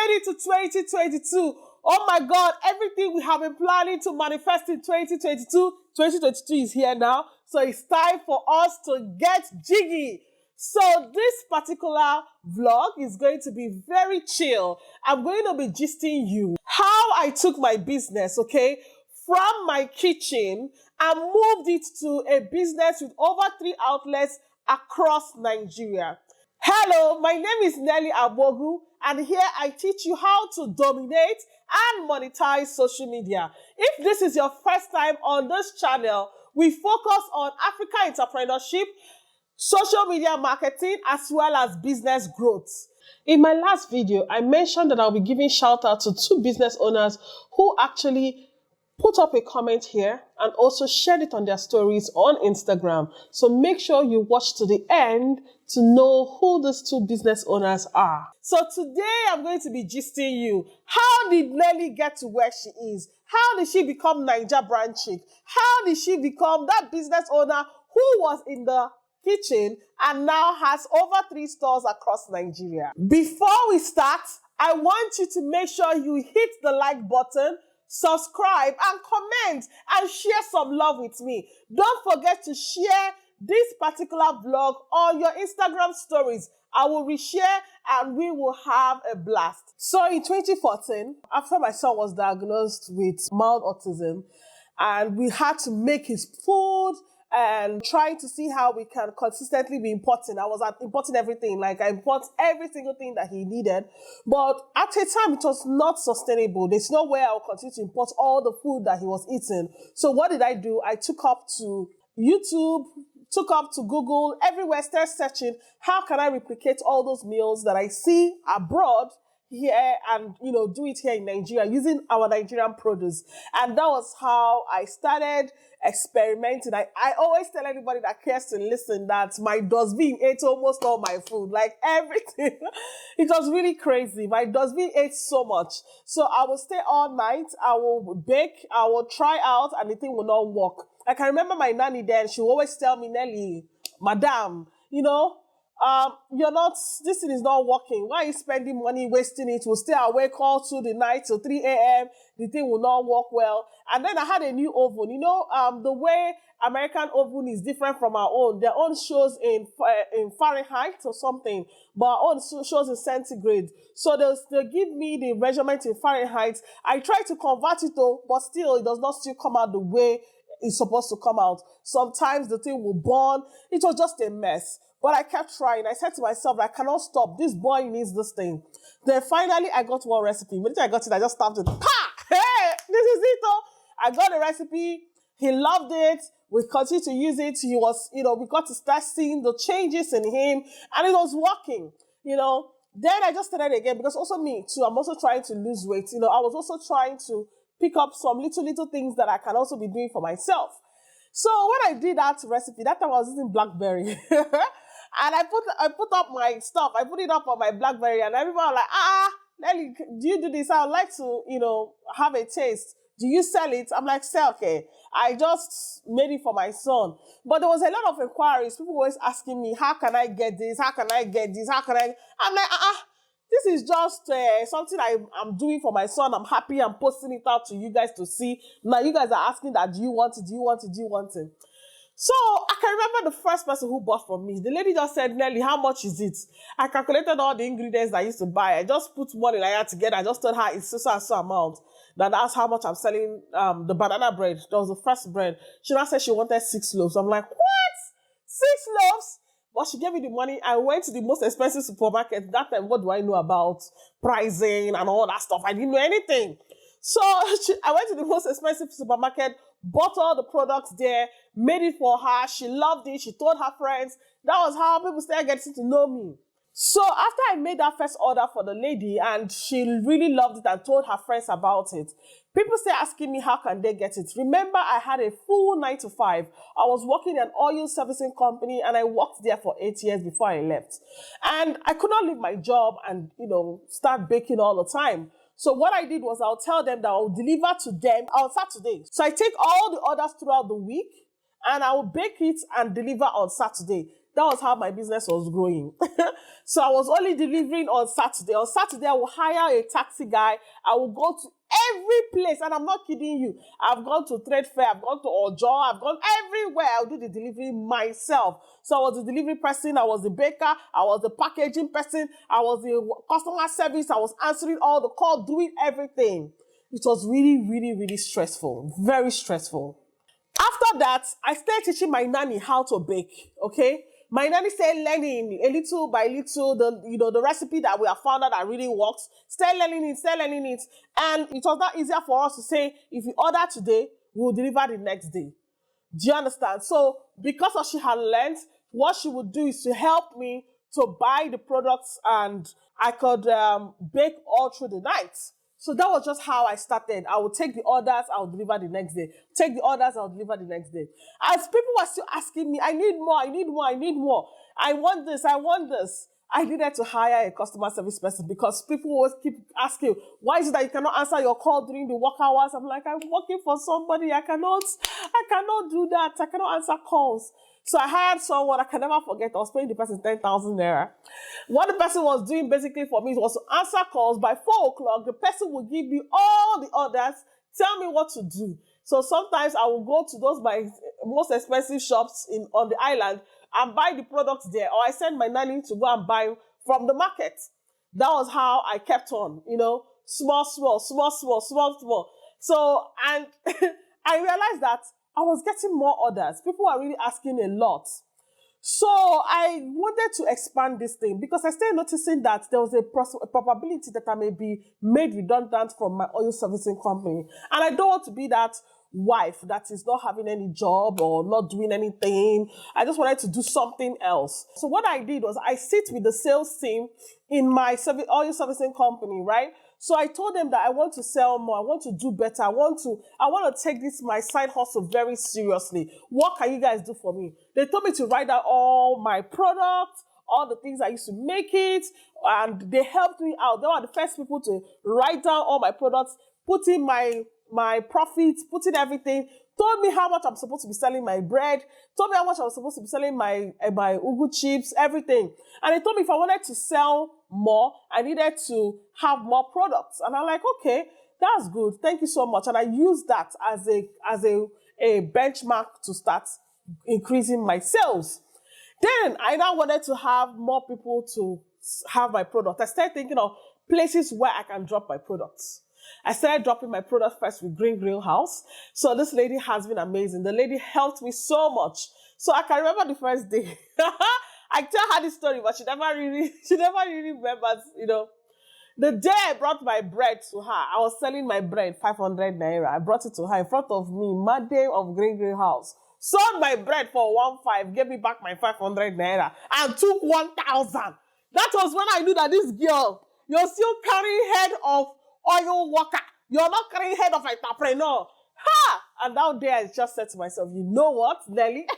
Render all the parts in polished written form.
made it to 2022. Oh my God, everything we have been planning to manifest in 2022 is here now. So it's time for us to get jiggy. So this particular vlog is going to be very chill. I'm going to be gisting you how I took my business, okay, from my kitchen and moved it to a business with over 3 outlets across Nigeria. Hello, my name is Nelly Abogu, and here I teach you how to dominate and monetize social media. If this is your first time on this channel, we focus on African entrepreneurship, social media marketing, as well as business growth. In my last video, I mentioned that I'll be giving shout out to 2 business owners who actually put up a comment here and also shared it on their stories on Instagram. So make sure you watch to the end to know who these 2 business owners are. So today I'm going to be gisting you. How did Nelly get to where she is? How did she become Naija brand chick? How did she become that business owner who was in the kitchen and now has over 3 stores across Nigeria? Before we start, I want you to make sure you hit the like button, subscribe and comment and share some love with me. Don't forget to share this particular vlog on your Instagram stories. I will reshare and we will have a blast. So in 2014, after my son was diagnosed with mild autism and we had to make his food and trying to see how we can consistently be importing. I was importing everything, like I import every single thing that he needed. But at a time, it was not sustainable. There's no way I will continue to import all the food that he was eating. So what did I do? I took up to YouTube, took up to Google, everywhere, started searching, how can I replicate all those meals that I see abroad here and, do it here in Nigeria using our Nigerian produce. And that was how I started experimenting. I always tell anybody that cares to listen that my dustbin ate almost all my food, like everything. It was really crazy. My dustbin ate so much. So I will stay all night, I will bake, I will try out, and the thing will not work. Like I remember my nanny then, she would always tell me, Nelly, madam, this thing is not working. Why are you spending money, wasting it? We'll stay awake all through the night till 3 a.m. The thing will not work well. And then I had a new oven. The way American oven is different from our own. Their own shows in Fahrenheit or something, but our own shows in centigrade. So they'll give me the measurement in Fahrenheit. I try to convert it though, but still it does not still come out the way it's supposed to come out. Sometimes the thing will burn. It was just a mess. But I kept trying. I said to myself, I cannot stop. This boy needs this thing. Then finally, I got one recipe. When I got it, I just stamped it. Pa! Hey, this is it, though. I got the recipe. He loved it. We continued to use it. He was, we got to start seeing the changes in him. And it was working, Then I just started again because also me, too, I'm also trying to lose weight. I was also trying to pick up some little things that I can also be doing for myself. So when I did that recipe, that time I was using BlackBerry. And I put up my stuff. I put it up on my BlackBerry and everyone was like, Nelly, do you do this? I would like to, have a taste. Do you sell it? I'm like, sell, okay. I just made it for my son. But there was a lot of inquiries. People were always asking me, how can I get this? How can I get this? How can I? I'm like, this is just something I'm doing for my son. I'm happy. I'm posting it out to you guys to see. Now you guys are asking that, do you want it? Do you want it? Do you want it? So I can remember the first person who bought from me. The lady just said, Nelly, how much is it? I calculated all the ingredients I used to buy. I just put money like that together. I just told her it's so amount. That's how much I'm selling the banana bread. That was the first bread. She now said she wanted 6 loaves. I'm like, what? 6 loaves? But she gave me the money. I went to the most expensive supermarket. That time, what do I know about pricing and all that stuff? I didn't know anything. So I went to the most expensive supermarket, bought all the products there, made it for her. She loved it. She told her friends. That was how people started getting to know me. So after I made that first order for the lady and she really loved it and told her friends about it, people started asking me how can they get it. Remember, I had a full 9 to 5. I was working in an oil servicing company and I worked there for 8 years before I left. And I could not leave my job and, start baking all the time. So what I did was I'll tell them that I'll deliver to them on Saturday. So I take all the orders throughout the week and I will bake it and deliver on Saturday. That was how my business was growing. So I was only delivering on Saturday. On Saturday, I will hire a taxi guy. I will go to every place, and I'm not kidding you. I've gone to trade fair, I've gone to Ojo, I've gone everywhere. I'll do the delivery myself. So I was the delivery person, I was the baker, I was the packaging person, I was the customer service, I was answering all the calls, doing everything. It was really, really, really stressful, very stressful. After that, I started teaching my nanny how to bake, okay? My nanny started learning a little by little, the recipe that we have found out that really works. Started learning it. And it was not easier for us to say, if you order today, we'll deliver the next day. Do you understand? So because of she had learned, what she would do is to help me to buy the products, and I could bake all through the night. So that was just how I started. I would take the orders, I would deliver the next day. Take the orders, I would deliver the next day. As people were still asking me, I need more. I want this. I needed to hire a customer service person because people always keep asking, why is it that you cannot answer your call during the work hours? I'm like, I'm working for somebody. I cannot do that. I cannot answer calls. So I hired someone, I can never forget, I was paying the person 10,000 naira. What the person was doing basically for me was to answer calls. By 4 o'clock, the person would give me all the orders, tell me what to do. So sometimes I will go to those my most expensive shops on the island and buy the products there, or I send my nanny to go and buy from the market. That was how I kept on, small. So, and I realized that I was getting more orders. People were really asking a lot. So I wanted to expand this thing because I started noticing that there was a probability that I may be made redundant from my oil servicing company. And I don't want to be that wife that is not having any job or not doing anything. I just wanted to do something else. So what I did was I sit with the sales team in my oil servicing company, right? So I told them that I want to sell more. I want to do better. I want to take this, my side hustle, very seriously. What can you guys do for me? They told me to write out all my products, all the things I used to make it, and they helped me out. They were the first people to write down all my products, put in my profits, put in everything, told me how much I'm supposed to be selling my bread, told me how much I was supposed to be selling my ugu chips, everything. And they told me if I wanted to sell more, I needed to have more products. And I'm like, okay, that's good. Thank you so much. And I used that as a benchmark to start increasing my sales. Then I now wanted to have more people to have my product. I started thinking of places where I can drop my products. I started dropping my product first with Green Grill House. So this lady has been amazing. The lady helped me so much. So I can remember the first day. I tell her this story, but she never really remembers, The day I brought my bread to her, I was selling my bread, 500 naira. I brought it to her in front of me, Monday of Green Grill House. Sold my bread for 1,500, gave me back my 500 naira, and took 1,000. That was when I knew that this girl, you're still carrying head of oil worker. You're not carrying head of entrepreneur. Ha! And that day I just said to myself, you know what, Nelly?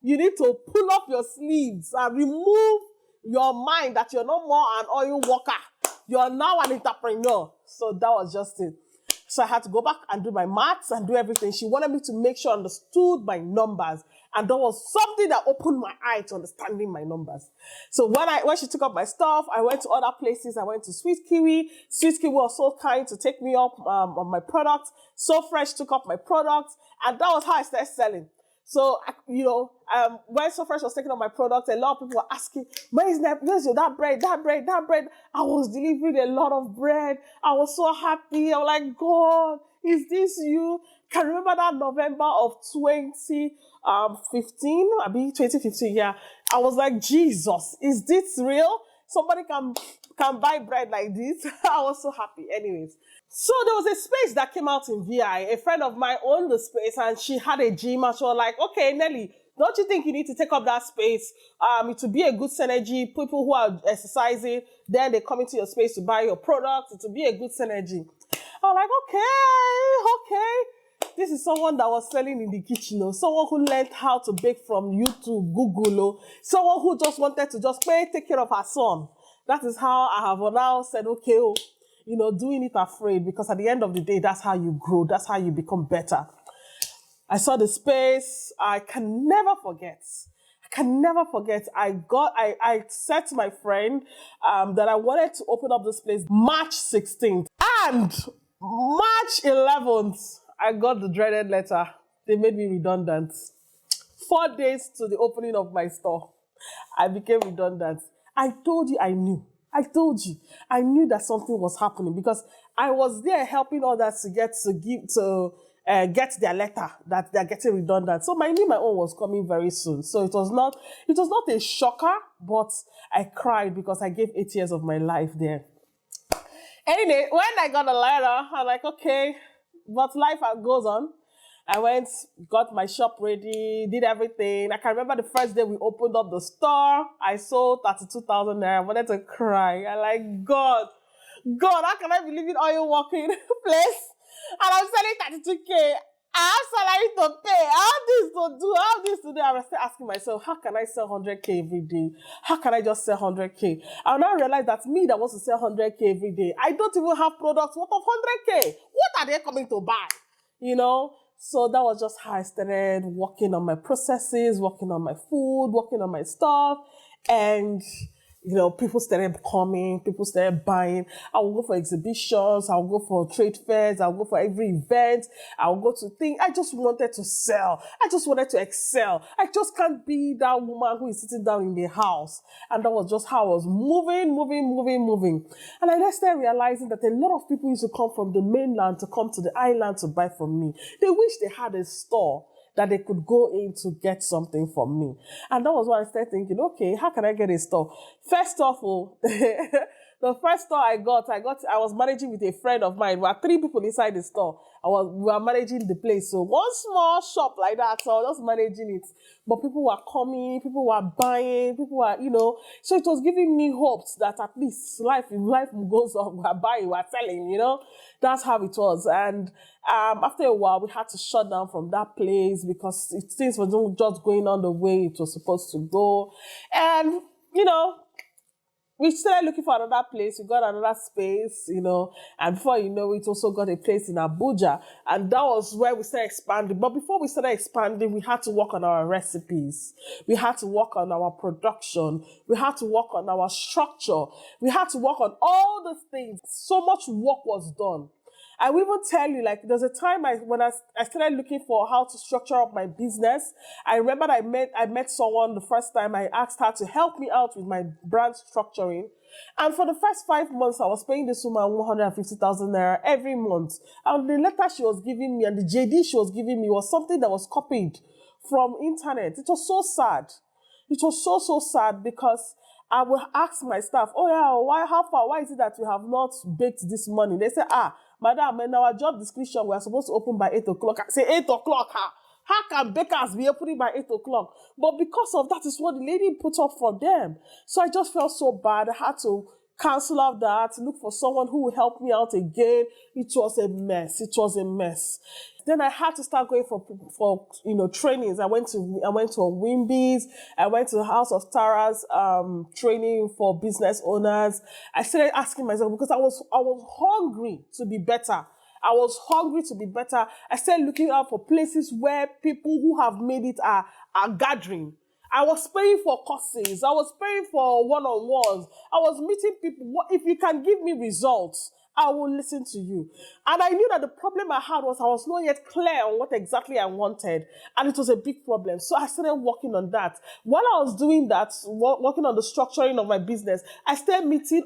You need to pull up your sleeves and remove your mind that you're no more an oil worker. You're now an entrepreneur. So that was just it. So I had to go back and do my maths and do everything. She wanted me to make sure I understood my numbers. And that was something that opened my eye to understanding my numbers. So when she took up my stuff, I went to other places. I went to Sweet Kiwi. Sweet Kiwi was so kind to take me up on my products. So Fresh took up my products. And that was how I started selling. So, when So Fresh was taking up my products, a lot of people were asking, where's that bread? I was delivering a lot of bread. I was so happy. I was like, God, is this you? Can you remember that November of 2015, yeah. I was like, Jesus, is this real? Somebody can buy bread like this? I was so happy. Anyways. So there was a space that came out in VI. A friend of mine owned the space and she had a gym and she was like, okay, Nelly, don't you think you need to take up that space? It would be a good synergy. People who are exercising, then they come into your space to buy your products. It would be a good synergy. I was like, okay. This is someone that was selling in the kitchen, someone who learned how to bake from YouTube, Google, someone who just wanted to take care of her son. That is how I have now said, okay, doing it afraid, because at the end of the day, that's how you grow. That's how you become better. I saw the space. I can never forget. can never forget. I said to my friend that I wanted to open up this place March 16th. And March 11th, I got the dreaded letter. They made me redundant. 4 days to the opening of my store, I became redundant. I told you I knew. I told you. I knew that something was happening because I was there helping others to get their letter that they're getting redundant. So I knew my own was coming very soon. So it was not a shocker, but I cried because I gave 8 years of my life there. Anyway, when I got a letter, I'm like, okay, but life goes on. I went, got my shop ready, did everything. I can remember the first day we opened up the store. I sold 32,000 naira. I wanted to cry. I like, God, how can I be living oil working place? And I'm selling 32K. I have salary to pay. I have this to do. I have this to do. I was still asking myself, how can I sell 100K every day? How can I just sell 100K? I now realize that me that wants to sell 100K every day, I don't even have products worth of 100K. What are they coming to buy? You know? So that was just how I started working on my processes, working on my food, working on my stuff. And, you know, people started coming, people started buying. I will go for exhibitions, I'll go for trade fairs, I'll go for every event, I'll go to things. I just wanted to sell. I just wanted to excel. I just can't be that woman who is sitting down in the house. And that was just how I was moving. And I started realizing that a lot of people used to come from the mainland to come to the island to buy from me. They wish they had a store that they could go in to get something from me. And that was when I started thinking, okay, how can I get a store? First of all, the first store I was managing with a friend of mine. We were 3 people inside the store. We were managing the place. So one small shop like that, so I was just managing it. But people were coming, people were buying, people were, you know. So it was giving me hopes that at least life goes on, we're buying, we're selling, you know. That's how it was. And after a while, we had to shut down from that place because things were just going on the way it was supposed to go. And, you know, we started looking for another place. We got another space, you know, and before you know it, also got a place in Abuja. And that was where we started expanding. But before we started expanding, we had to work on our recipes. We had to work on our production. We had to work on our structure. We had to work on all the things. So much work was done. I will even tell you, like, there's a time when I started looking for how to structure up my business. I remember I met someone the first time. I asked her to help me out with my brand structuring. And for the first 5 months, I was paying this woman 150,000 naira every month. And the letter she was giving me and the JD she was giving me was something that was copied from internet. It was so sad. It was so sad because I would ask my staff, oh yeah, why is it that we have not baked this money? They say, madam, in our job description, we are supposed to open by 8 o'clock. I say 8 o'clock, how can bakers be opening by 8 o'clock? But because of that is what the lady put up for them. So I just felt so bad. I had to cancel out that, look for someone who will help me out again. It was a mess. Then I had to start going for trainings. I went to Wimby's. I went to House of Tara's training for business owners. I started asking myself because I was hungry to be better. I started looking out for places where people who have made it are gathering. I was paying for courses. I was paying for one-on-ones. I was meeting people. If you can give me results, I will listen to you. And I knew that the problem I had was I was not yet clear on what exactly I wanted. And it was a big problem. So I started working on that. While I was doing that, working on the structuring of my business, I started meeting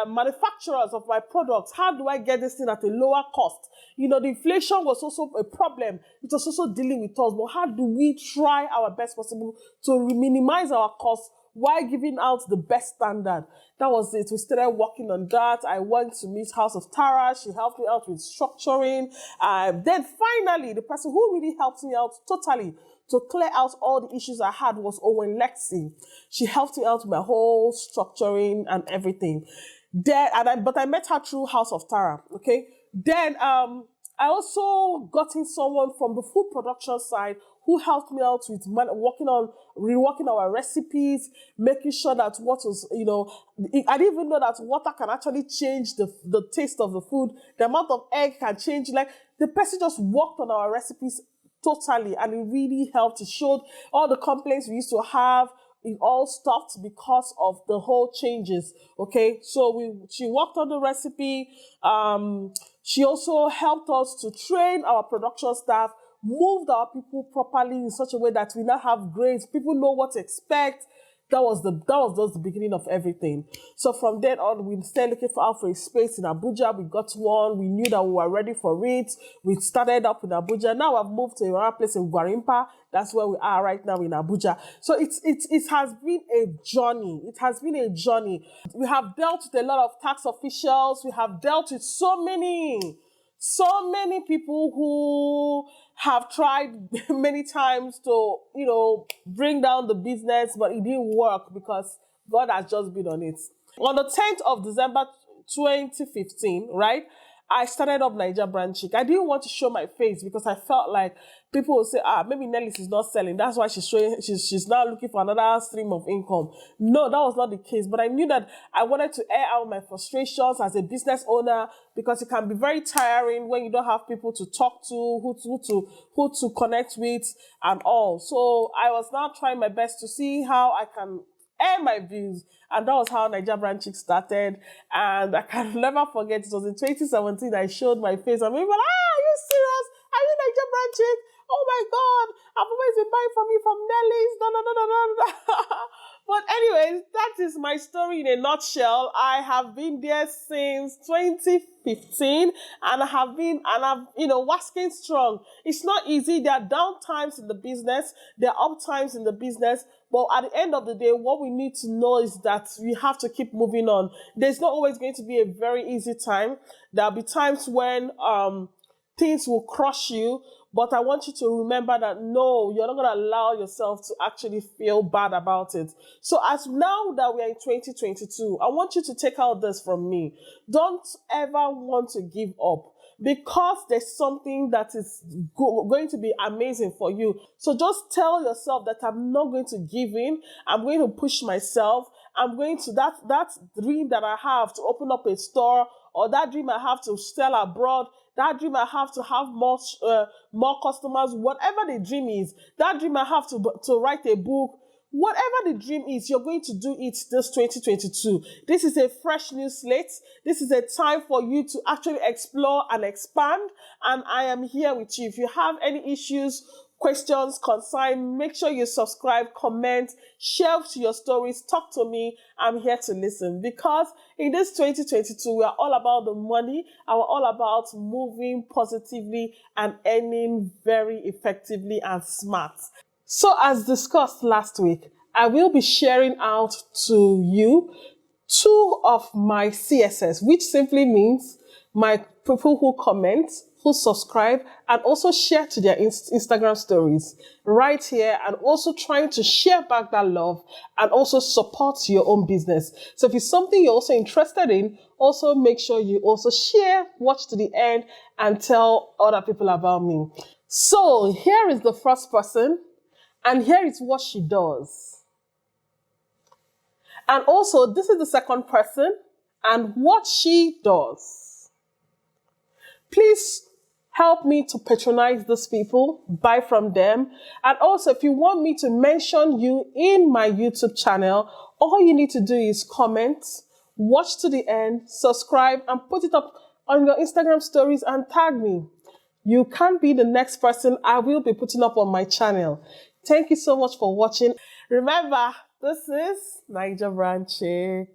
manufacturers of my products. How do I get this thing at a lower cost? You know, the inflation was also a problem. It was also dealing with us. But how do we try our best possible to minimize our costs while giving out the best standard? That was it. We started working on that. I went to meet House of Tara. She helped me out with structuring. Then finally, the person who really helped me out totally to clear out all the issues I had was Owen Lexi. She helped me out with my whole structuring and everything. But I met her through House of Tara, okay? Then I also got in someone from the food production side who helped me out with reworking our recipes, making sure that what was, I didn't even know that water can actually change the taste of the food. The amount of egg can change. Like, the person just worked on our recipes totally, and it really helped. It showed all the complaints we used to have. It all stopped because of the whole changes. Okay, so she worked on the recipe. She also helped us to train our production staff, moved our people properly in such a way that we now have grades. People know what to expect. That was just the beginning of everything. So from then on, we started looking for a space in Abuja. We got one. We knew that we were ready for it. We started up in Abuja. Now I've moved to another place in Gwarimpa. That's where we are right now in Abuja. So it has been a journey. It has been a journey. We have dealt with a lot of tax officials. We have dealt with so many people who have tried many times to, bring down the business, but it didn't work because God has just been on it. On the 10th of December 2015, right, I started up Naija Brand Chic. I didn't want to show my face because I felt like people would say, maybe Nellies is not selling. That's why she's now looking for another stream of income. No, that was not the case. But I knew that I wanted to air out my frustrations as a business owner, because it can be very tiring when you don't have people to talk to, who to connect with and all. So I was now trying my best to see how I can air my views. And that was how Naija Brand Chic started. And I can never forget, it was in 2017 I showed my face. And people were like, are you serious? Are you Naija Brand Chic? Oh my God, I've always been buying from you from Nellies. No. But anyways, that is my story in a nutshell. I have been there since 2015 and I'm wasking strong. It's not easy. There are down times in the business. There are up times in the business. But at the end of the day, what we need to know is that we have to keep moving on. There's not always going to be a very easy time. There'll be times when things will crush you. But I want you to remember that, no, you're not going to allow yourself to actually feel bad about it. So as now that we are in 2022, I want you to take out this from me. Don't ever want to give up, because there's something that is going to be amazing for you. So just tell yourself that I'm not going to give in. I'm going to push myself. I'm going to, that dream that I have to open up a store, or that dream I have to sell abroad, that dream I have to have more customers, whatever the dream is, that dream I have to write a book, whatever the dream is, you're going to do it this 2022. This is a fresh new slate. This is a time for you to actually explore and expand. And I am here with you. If you have any issues, questions, concerns, make sure you subscribe, comment, share to your stories, talk to me. I'm here to listen, because in this 2022, we are all about the money, and we're all about moving positively and earning very effectively and smart. So as discussed last week, I will be sharing out to you 2 of my CSS, which simply means my people who comment, who subscribe, and also share to their Instagram stories right here, and also trying to share back that love and also support your own business. So if it's something you're also interested in, also make sure you also share, watch to the end, and tell other people about me. So here is the first person, and here is what she does. And also, this is the second person and what she does. Please help me to patronize these people, buy from them. And also, if you want me to mention you in my YouTube channel, all you need to do is comment, watch to the end, subscribe, and put it up on your Instagram stories and tag me. You can be the next person I will be putting up on my channel. Thank you so much for watching. Remember, this is Naija Brand Chic.